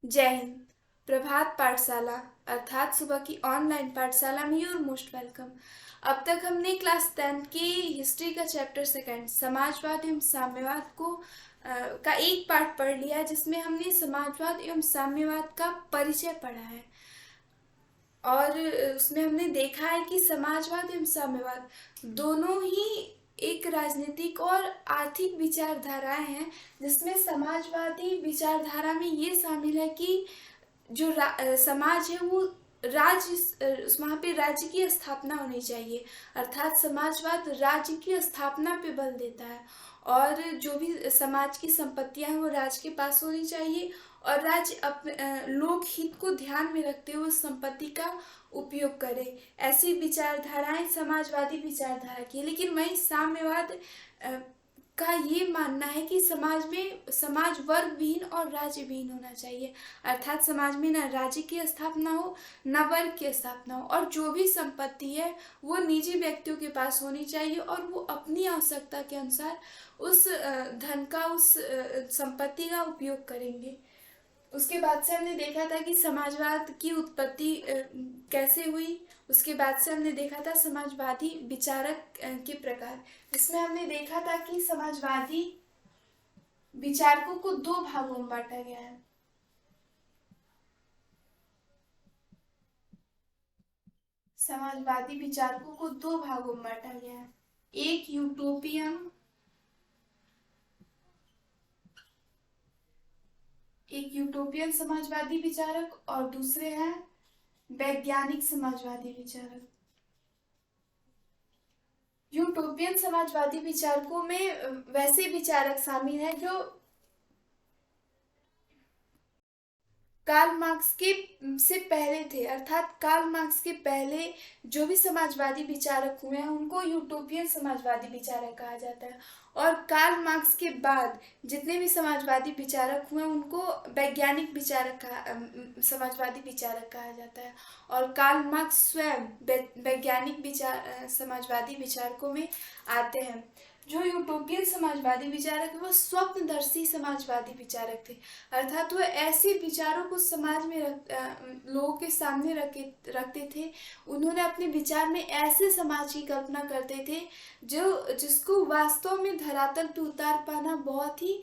जय हिंद। प्रभात पाठशाला अर्थात सुबह की ऑनलाइन पाठशाला में यूर मोस्ट वेलकम। अब तक हमने क्लास 10th की हिस्ट्री का चैप्टर सेकंड समाजवाद एवं साम्यवाद का एक पार्ट पढ़ लिया है, जिसमें हमने समाजवाद एवं साम्यवाद का परिचय पढ़ा है। और उसमें हमने देखा है कि समाजवाद एवं साम्यवाद दोनों ही एक राजनीतिक और आर्थिक विचारधाराएं हैं, जिसमें समाजवादी विचारधारा में ये शामिल है कि जो समाज है वो वहाँ पे राज्य की स्थापना होनी चाहिए। अर्थात समाजवाद राज्य की स्थापना पे बल देता है, और जो भी समाज की संपत्तियां हैं वो राज्य के पास होनी चाहिए, और राज्य अपने लोक हित को ध्यान में रखते हुए उस संपत्ति का उपयोग करे। ऐसी विचारधाराएं समाजवादी विचारधारा की है। लेकिन वहीं साम्यवाद का ये मानना है कि समाज वर्ग विहीन और राज्य विहीन होना चाहिए। अर्थात समाज में न राज्य की स्थापना हो, न वर्ग की स्थापना हो, और जो भी संपत्ति है वो निजी व्यक्तियों के पास होनी चाहिए, और वो अपनी आवश्यकता के अनुसार उस धन का, उस संपत्ति का उपयोग करेंगे। उसके बाद से हमने देखा था कि समाजवाद की उत्पत्ति कैसे हुई। उसके बाद से हमने देखा था समाजवादी विचारक के प्रकार, जिसमें हमने देखा था कि समाजवादी विचारकों को दो भागों में बांटा गया है। समाजवादी विचारकों को दो भागों में बांटा गया है। एक यूटोपियन समाजवादी विचारक, और दूसरे हैं वैज्ञानिक समाजवादी विचारक। यूटोपियन समाजवादी विचारकों में वैसे विचारक शामिल हैं जो कार्ल मार्क्स के से पहले थे। अर्थात कार्ल मार्क्स के पहले जो भी समाजवादी विचारक हुए हैं उनको यूटोपियन समाजवादी विचारक कहा जाता है, और कार्ल मार्क्स के बाद जितने भी समाजवादी विचारक हुए उनको वैज्ञानिक समाजवादी विचारक कहा जाता है। और कार्ल मार्क्स स्वयं वैज्ञानिक समाजवादी विचारकों में आते हैं। जो यूटोपियन समाजवादी विचारक है वो स्वप्नदर्शी समाजवादी विचारक थे। अर्थात वो ऐसे विचारों को समाज में लोगों के सामने रखते थे। उन्होंने अपने विचार में ऐसे समाज की कल्पना करते थे जिसको वास्तव में धरातल पे उतार पाना बहुत ही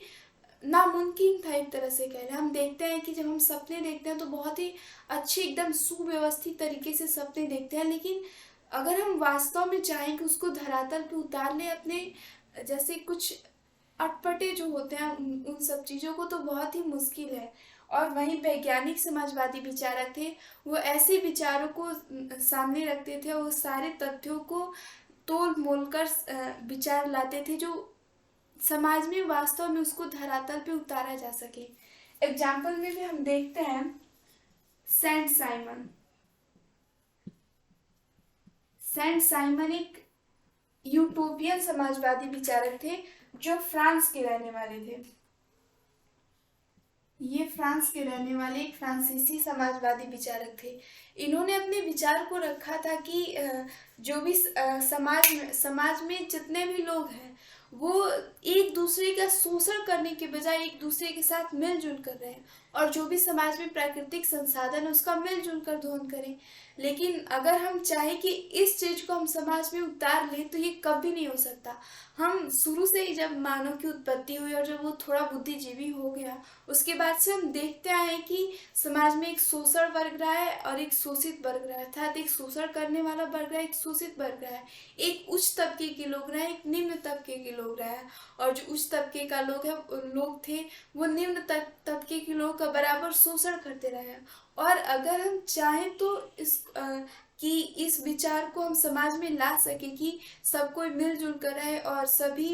नामुमकिन था। एक तरह से कह लें, हम देखते हैं कि जब हम सपने देखते हैं तो बहुत ही अच्छी, एकदम सुव्यवस्थित तरीके से सपने देखते हैं, लेकिन अगर हम वास्तव में चाहें कि उसको धरातल पे उतार लें अपने जैसे कुछ अटपटे जो होते हैं उन सब चीज़ों को, तो बहुत ही मुश्किल है। और वहीं वैज्ञानिक समाजवादी विचारक थे, वो ऐसे विचारों को सामने रखते थे, वो सारे तथ्यों को तोल मोल कर विचार लाते थे जो समाज में वास्तव में उसको धरातल पे उतारा जा सके। एग्जाम्पल में भी हम देखते हैं सेंट साइमन। सेंट साइमन एक यूटोपियन समाजवादी विचारक थे जो फ्रांस के रहने वाले थे। ये फ्रांस के रहने वाले एक फ्रांसीसी समाजवादी विचारक थे। इन्होंने अपने विचार को रखा था कि जो भी समाज में जितने भी लोग हैं वो एक दूसरे का शोषण करने के बजाय एक दूसरे के साथ मिलजुल कर रहे हैं, और जो भी समाज में प्राकृतिक संसाधन है उसका मिलजुल कर दोहन करें। लेकिन अगर हम चाहें कि इस चीज को हम समाज में उतार लें तो ये कभी नहीं हो सकता। हम शुरू से ही जब मानव की उत्पत्ति हुई और जब वो थोड़ा बुद्धिजीवी हो गया, उसके बाद से हम देखते आए कि समाज में एक शोषण वर्ग रहा है और एक शोषित वर्ग रहा है। अर्थात एक शोषण करने वाला वर्ग रहा है, एक शोषित वर्ग रहा है। एक उच्च तबके के लोग रहे, एक निम्न तबके के लोग रहे, और जो उच्च तबके का लोग थे वो निम्न तबके के लोगों का बराबर शोषण करते रहे। और अगर हम चाहें तो कि इस विचार को हम समाज में ला सके कि सब कोई मिलजुल कर रहे और सभी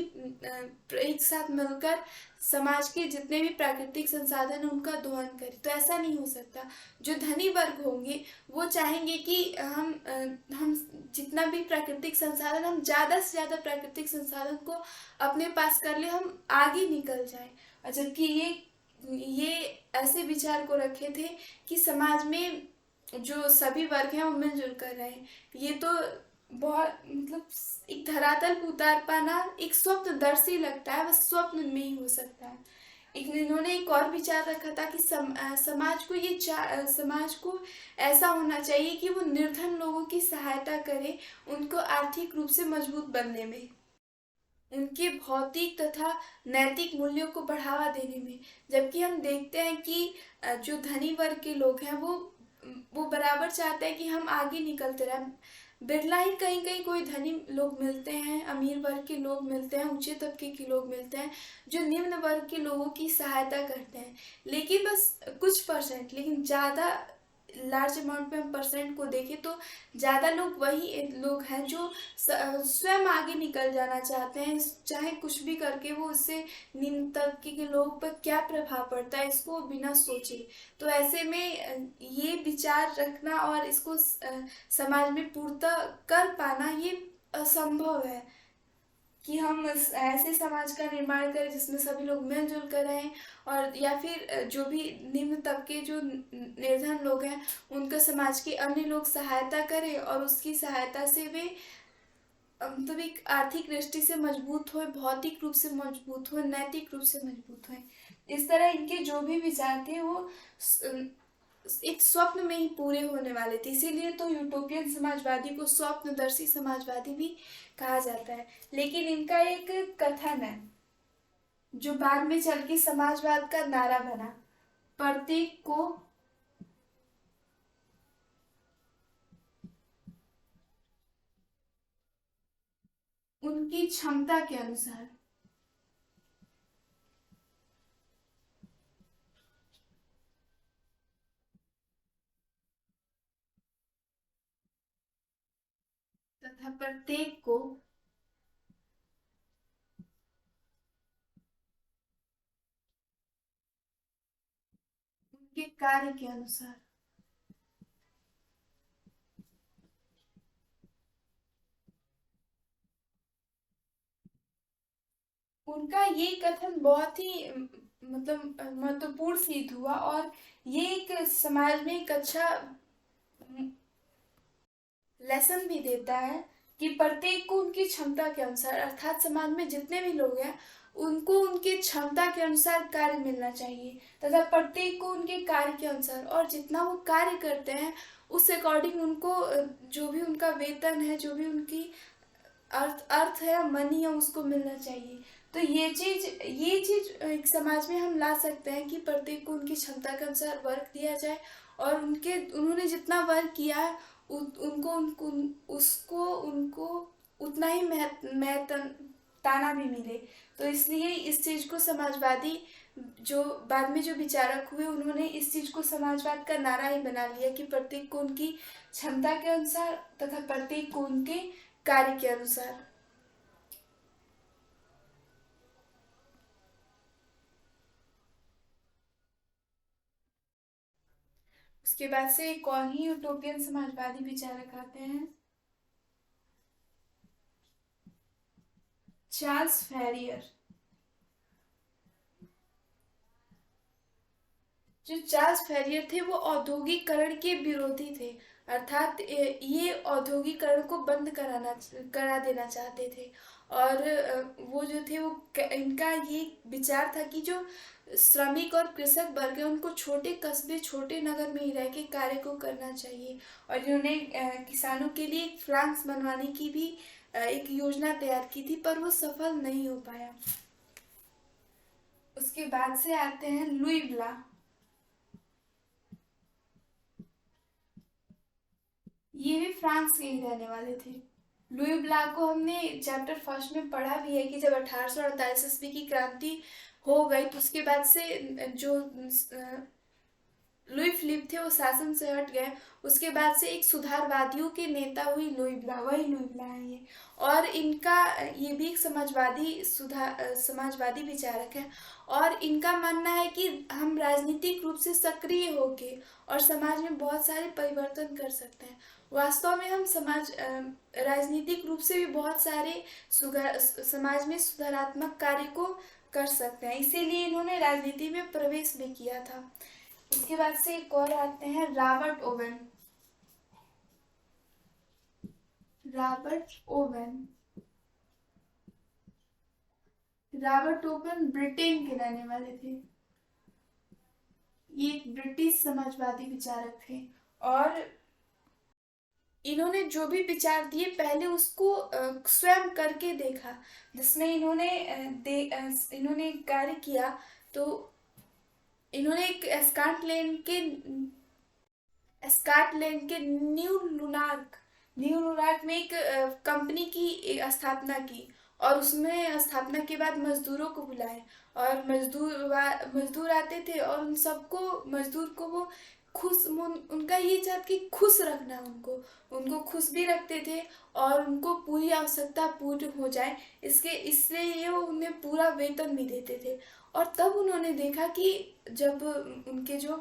एक साथ मिलकर समाज के जितने भी प्राकृतिक संसाधन हैं उनका दोहन करें, तो ऐसा नहीं हो सकता। जो धनी वर्ग होंगे वो चाहेंगे कि हम जितना भी प्राकृतिक संसाधन, हम ज़्यादा से ज़्यादा प्राकृतिक संसाधन को अपने पास कर ले, हम आगे निकल जाएं। और जबकि ये ऐसे विचार को रखे थे कि समाज में जो सभी वर्ग हैं वो मिलजुल कर रहे हैं। ये तो बहुत मतलब एक धरातल पे उतार पाना एक स्वप्नदर्शी लगता है, बस स्वप्न में ही हो सकता है। इन्होंने एक और विचार रखा था कि समाज को ऐसा होना चाहिए कि वो निर्धन लोगों की सहायता करे, उनको आर्थिक रूप से मजबूत बनने में, उनके भौतिक तथा नैतिक मूल्यों को बढ़ावा देने में। जबकि हम देखते हैं कि जो धनी वर्ग के लोग हैं वो बराबर चाहते हैं कि हम आगे निकलते रहें। बिरला ही कहीं कहीं कोई धनी लोग मिलते हैं, अमीर वर्ग के लोग मिलते हैं, ऊंचे तबके के लोग मिलते हैं जो निम्न वर्ग के लोगों की सहायता करते हैं। लेकिन बस कुछ परसेंट, लेकिन ज़्यादा लार्ज अमाउंट में हम परसेंट को देखें तो ज़्यादा लोग वही लोग हैं जो स्वयं आगे निकल जाना चाहते हैं, चाहे कुछ भी करके वो उससे निम्न तबके के लोग पर क्या प्रभाव पड़ता है इसको बिना सोचे। तो ऐसे में ये विचार रखना और इसको समाज में पूर्णतः कर पाना ये असंभव है कि हम ऐसे समाज का निर्माण करें जिसमें सभी लोग मिलजुल कर रहें, और या फिर जो भी निम्न तबके जो निर्धन लोग हैं उनका समाज के अन्य लोग सहायता करें और उसकी सहायता से वे मतलब एक आर्थिक दृष्टि से मजबूत हो, भौतिक रूप से मजबूत हो, नैतिक रूप से मजबूत हो। इस तरह इनके जो भी विचार थे वो एक स्वप्न में ही पूरे होने वाले थे। इसीलिए तो यूटोपियन समाजवादी को स्वप्नदर्शी समाजवादी भी कहा जाता है। लेकिन इनका एक कथन है जो बाद में चल के समाजवाद का नारा बना, प्रत्येक को उनकी क्षमता के अनुसार तथा प्रत्येक को उनके कार्य के अनुसार। उनका ये कथन बहुत ही मतलब महत्वपूर्ण सिद्ध हुआ, और ये एक समाज में एक अच्छा लेसन भी देता है कि प्रत्येक को उनकी क्षमता के अनुसार, अर्थात समाज में जितने भी लोग हैं उनको उनकी क्षमता के अनुसार कार्य मिलना चाहिए, तथा प्रत्येक को उनके कार्य के अनुसार, और जितना वो कार्य करते हैं उस अकॉर्डिंग उनको जो भी उनका वेतन है, जो भी उनकी अर्थ अर्थ है, मनी है, उसको मिलना चाहिए। तो ये चीज एक समाज में हम ला सकते हैं कि प्रत्येक को उनकी क्षमता के अनुसार वर्क दिया जाए, और उन्होंने जितना वर्क किया है उनको उनको उसको उनको उतना ही ताना भी मिले। तो इसलिए इस चीज को समाजवादी जो बाद में जो विचारक हुए उन्होंने इस चीज को समाजवाद का नारा ही बना लिया कि प्रत्येक को उनकी क्षमता के अनुसार तथा प्रत्येक को उनके कार्य के अनुसार। उसके बाद से एक और ही यूटोपियन समाजवादी विचारक आते हैं, चार्ल्स फैरियर। जो चार्ल्स फैरियर थे वो औद्योगिकरण के विरोधी थे, अर्थात ये औद्योगिकरण को बंद करा देना चाहते थे। और वो जो थे वो इनका ये विचार था कि जो श्रमिक और कृषक वर्ग है उनको छोटे कस्बे, छोटे नगर में ही रह के कार्य को करना चाहिए। और इन्होंने किसानों के लिए एक फ्रांस बनवाने की भी एक योजना तैयार की थी, पर वो सफल नहीं हो पाया। उसके बाद से आते हैं लुई ब्ला। ये भी फ्रांस के ही रहने वाले थे। लुई ब्ला को हमने चैप्टर फर्स्ट में पढ़ा भी है कि जब 1848 ईस्वी की क्रांति हो गई तो उसके बाद से जो लुई फिलिप थे वो शासन से हट गए। उसके बाद से एक सुधारवादियों के नेता हुई लुई ब्ला, वही लुई ब्ला है ये। और इनका ये भी एक समाजवादी विचारक है, और इनका मानना है कि हम राजनीतिक रूप से सक्रिय होके और समाज में बहुत सारे परिवर्तन कर सकते हैं। वास्तव में हम राजनीतिक रूप से भी बहुत सारे समाज में सुधारात्मक कार्य को कर सकते हैं, इसीलिए इन्होंने राजनीति में प्रवेश भी किया था। इसके बाद से एक और आते हैं Robert oven. Robert oven Robert oven Britain के रहने वाले थे। ये एक ब्रिटिश समाजवादी विचारक थे और इन्होंने जो भी विचार दिए पहले उसको स्वयं करके देखा, जिसमें इन्होंने कार्य किया। तो इन्होंने एक स्कॉटलैंड के न्यू लुनार्क में एक कंपनी की स्थापना की और उसमें स्थापना के बाद मजदूरों को बुलाए और मजदूर आते थे और उन सबको मजदूर को वो उनका ये चाहत कि खुश रखना, उनको खुश भी रखते थे और उनको पूरी आवश्यकता पूर्ण हो जाए, इसलिए ये वो उन्हें पूरा वेतन भी देते थे। और तब उन्होंने देखा कि जब उनके जो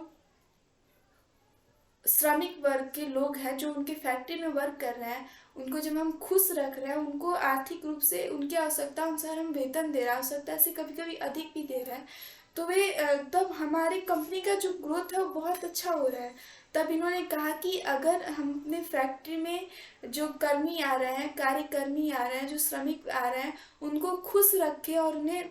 श्रमिक वर्ग के लोग हैं जो उनके फैक्ट्री में वर्क कर रहे हैं, उनको जब हम खुश रख रहे हैं, उनको आर्थिक रूप से उनकी आवश्यकता अनुसार हम वेतन दे रहे हैं, आवश्यकता से कभी कभी अधिक भी दे रहे हैं, तो वे तब हमारी कंपनी का जो ग्रोथ है वो बहुत अच्छा हो रहा है। तब इन्होंने कहा कि अगर हम अपने फैक्ट्री में जो कर्मी आ रहे हैं, कार्यकर्मी आ रहे हैं, जो श्रमिक आ रहे हैं, उनको खुश रखें और उन्हें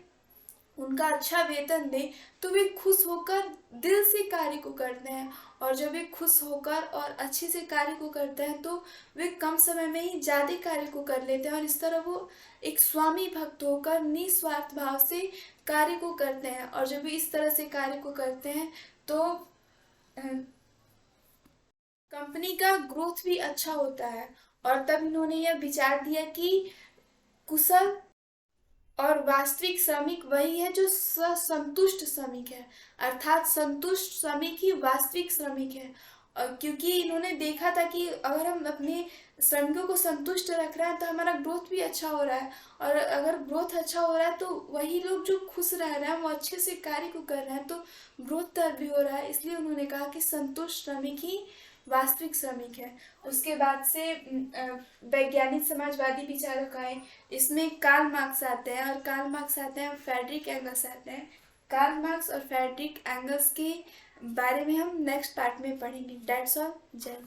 उनका अच्छा वेतन दे, तो वे खुश होकर दिल से कार्य को करते हैं। और जब वे खुश होकर और अच्छे से कार्य को करते हैं तो वे कम समय में ही ज़्यादा कार्य को कर लेते हैं और इस तरह वो एक स्वामी भक्त होकर निस्वार्थ भाव से कार्य को करते हैं। और जब वे इस तरह से कार्य को करते हैं तो कंपनी का ग्रोथ भी अच्छा होता है। और तब इन्होंने यह विचार दिया कि कुशल और वास्तविक श्रमिक वही है जो संतुष्ट श्रमिक है, अर्थात संतुष्ट श्रमिक ही वास्तविक श्रमिक है। और क्योंकि इन्होंने देखा था कि अगर हम अपने श्रमिकों को संतुष्ट रख रहे हैं तो हमारा ग्रोथ भी अच्छा हो रहा है, और अगर ग्रोथ अच्छा हो रहा है तो वही लोग जो खुश रह रहे हैं, वो अच्छे से कार्य को कर रहे हैं, तो ग्रोथ दर भी हो रहा है। इसलिए उन्होंने कहा कि संतुष्ट श्रमिक ही वास्तविक श्रमिक है। उसके बाद से वैज्ञानिक समाजवादी विचारक आए, इसमें कार्ल मार्क्स आते हैं और कार्ल मार्क्स आते हैं, फ्रेडरिक एंगल्स आते हैं। कार्ल मार्क्स और फ्रेडरिक एंगल्स के बारे में हम नेक्स्ट पार्ट में पढ़ेंगे। That's all. जय।